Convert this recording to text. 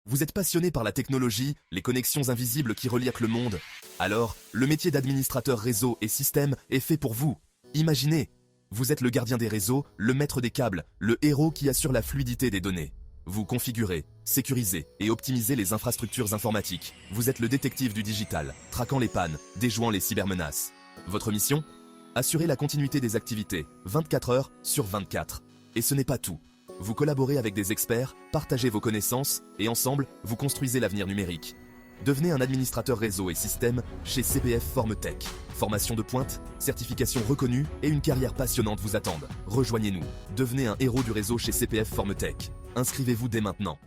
Vous êtes passionné par la technologie, les connexions invisibles qui relient le monde. Alors, le métier d'administrateur réseau et système est fait pour vous. Imaginez, vous êtes le gardien des réseaux, le maître des câbles, le héros qui assure la fluidité des données. Vous configurez, sécurisez et optimisez les infrastructures informatiques. Vous êtes le détective du digital, traquant les pannes, déjouant les cybermenaces. Votre mission ? Assurer la continuité des activités, 24 heures sur 24. Et ce n'est pas tout. Vous collaborez avec des experts, partagez vos connaissances et ensemble, vous construisez l'avenir numérique. Devenez un administrateur réseau et système chez CPF Formetech. Formation de pointe, certification reconnue et une carrière passionnante vous attendent. Rejoignez-nous. Devenez un héros du réseau chez CPF Formetech. Inscrivez-vous dès maintenant.